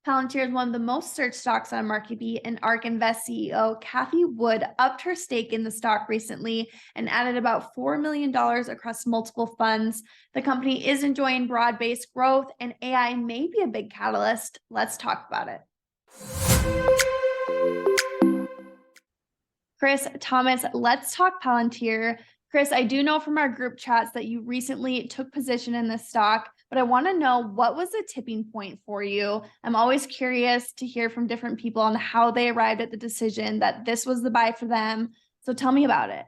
Palantir is one of the most searched stocks on MarketBeat, and ARK Invest CEO Kathy Wood upped her stake in the stock recently and added about $4 million across multiple funds. The company is enjoying broad-based growth, and AI may be a big catalyst. Let's talk about it. Chris, Thomas, let's talk Palantir. Chris, I do know from our group chats that you recently took position in this stock, but I want to know, what was the tipping point for you? I'm always curious to hear from different people on how they arrived at the decision that this was the buy for them. So tell me about it.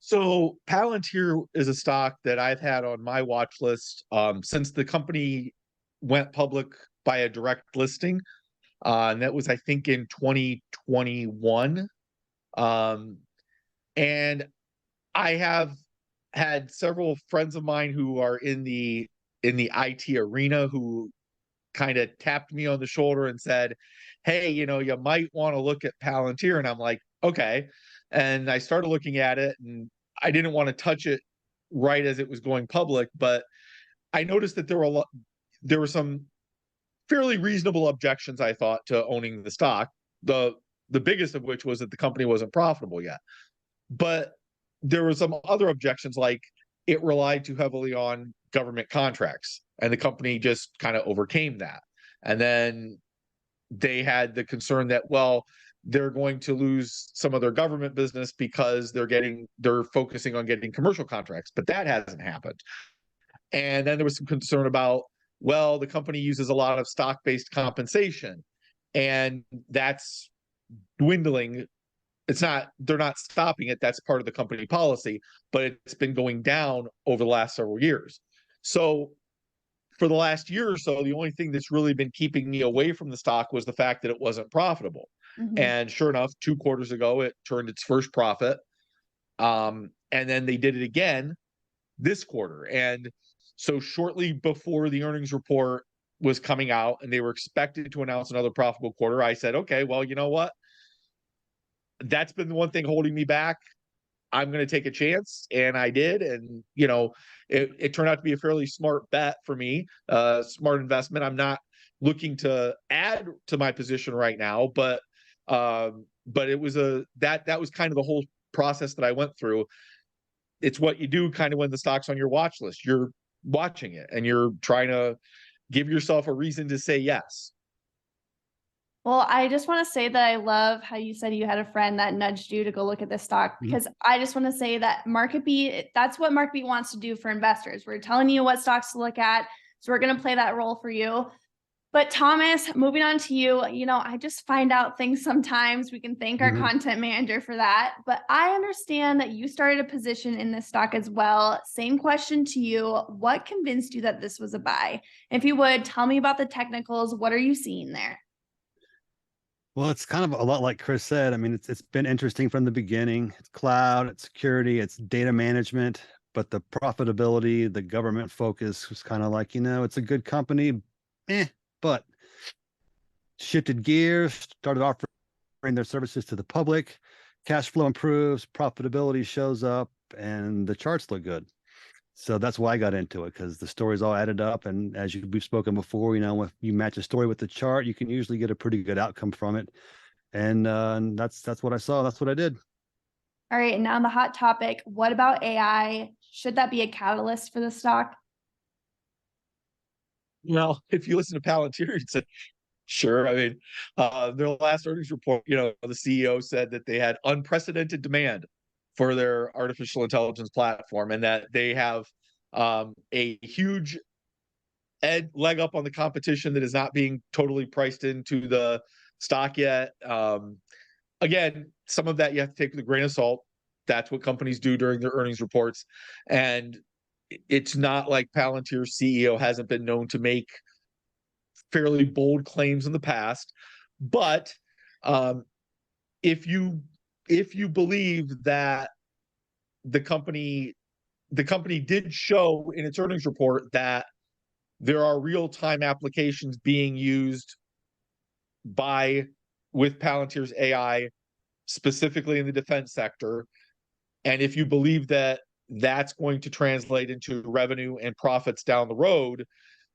So Palantir is a stock that I've had on my watch list since the company went public by a direct listing. And that was, I think, in 2021. And I have had several friends of mine who are in the IT arena who kind of tapped me on the shoulder and said, "Hey, you might want to look at Palantir." And I'm like, "Okay." And I started looking at it, and I didn't want to touch it right as it was going public, but I noticed that there were some fairly reasonable objections, I thought, to owning the stock. The biggest of which was that the company wasn't profitable yet. But there were some other objections, like it relied too heavily on government contracts, and the company just kind of overcame that. And then they had the concern that, well, they're going to lose some of their government business because they're focusing on getting commercial contracts, but that hasn't happened. And then there was some concern about, well, the company uses a lot of stock-based compensation, and that's dwindling. They're not stopping it. That's part of the company policy, but it's been going down over the last several years. So for the last year or so, the only thing that's really been keeping me away from the stock was the fact that it wasn't profitable. Mm-hmm. And sure enough, 2 quarters ago, it turned its first profit. And then they did it again this quarter. And so shortly before the earnings report was coming out and they were expected to announce another profitable quarter, I said, okay, well, you know what? That's been the one thing holding me back. I'm going to take a chance, and I did. And it turned out to be a fairly smart bet for me, smart investment. I'm not looking to add to my position right now, but it was that was kind of the whole process that I went through. It's what you do kind of when the stock's on your watch list. You're watching it and you're trying to give yourself a reason to say yes. Well, I just want to say that I love how you said you had a friend that nudged you to go look at this stock, because I just want to say that MarketBeat, that's what MarketBeat wants to do for investors. We're telling you what stocks to look at, so we're going to play that role for you. But Thomas, moving on to you, I just find out things sometimes. We can thank our content manager for that. But I understand that you started a position in this stock as well. Same question to you. What convinced you that this was a buy? If you would, tell me about the technicals. What are you seeing there? Well, it's kind of a lot like Chris said. I mean, it's been interesting from the beginning. It's cloud, it's security, it's data management, but the profitability, the government focus was kind of like, it's a good company, but shifted gears, started offering their services to the public, cash flow improves, profitability shows up, and the charts look good. So that's why I got into it, because the stories all added up. And as we've spoken before, if you match a story with the chart, you can usually get a pretty good outcome from it. And that's what I saw. That's what I did. All right. And now on the hot topic, what about AI? Should that be a catalyst for the stock? Well, if you listen to Palantir, you'd say, sure. I mean, their last earnings report, the CEO said that they had unprecedented demand for their artificial intelligence platform, and that they have a huge leg up on the competition that is not being totally priced into the stock yet. Again, some of that you have to take with a grain of salt. That's what companies do during their earnings reports. And it's not like Palantir's CEO hasn't been known to make fairly bold claims in the past. But if you believe that the company did show in its earnings report that there are real-time applications being used with Palantir's AI, specifically in the defense sector, and if you believe that that's going to translate into revenue and profits down the road,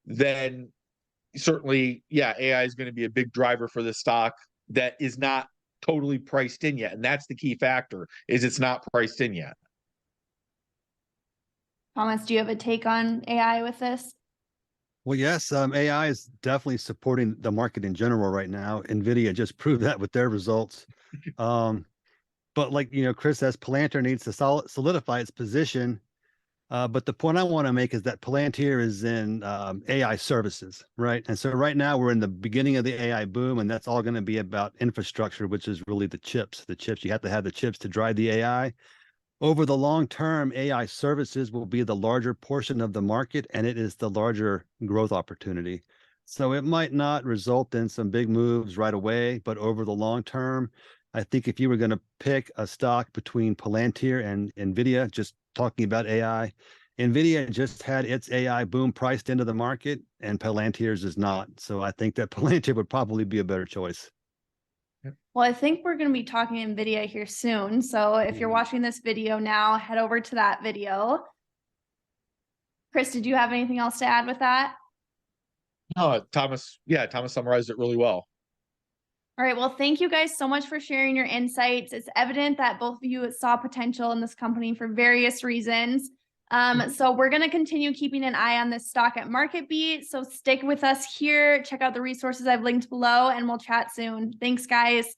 then certainly, yeah, AI is going to be a big driver for the stock that is not totally priced in yet. And that's the key factor, is it's not priced in yet. Thomas, do you have a take on AI with this? Well, yes, AI is definitely supporting the market in general right now. NVIDIA just proved that with their results. But like, Chris says, Palantir needs to solidify its position. But the point I want to make is that Palantir is in AI services, right? And so right now we're in the beginning of the AI boom, and that's all going to be about infrastructure, which is really the chips. The chips, you have to have the chips to drive the AI. Over the long term, AI services will be the larger portion of the market, and it is the larger growth opportunity. So it might not result in some big moves right away, but over the long term, I think if you were going to pick a stock between Palantir and NVIDIA, just talking about AI, NVIDIA just had its AI boom priced into the market, and Palantir's is not. So I think that Palantir would probably be a better choice. Well, I think we're going to be talking NVIDIA here soon. So if you're watching this video now, head over to that video. Chris, did you have anything else to add with that? No, Thomas summarized it really well. All right. Well, thank you guys so much for sharing your insights. It's evident that both of you saw potential in this company for various reasons. So we're going to continue keeping an eye on this stock at MarketBeat. So stick with us here. Check out the resources I've linked below, and we'll chat soon. Thanks, guys.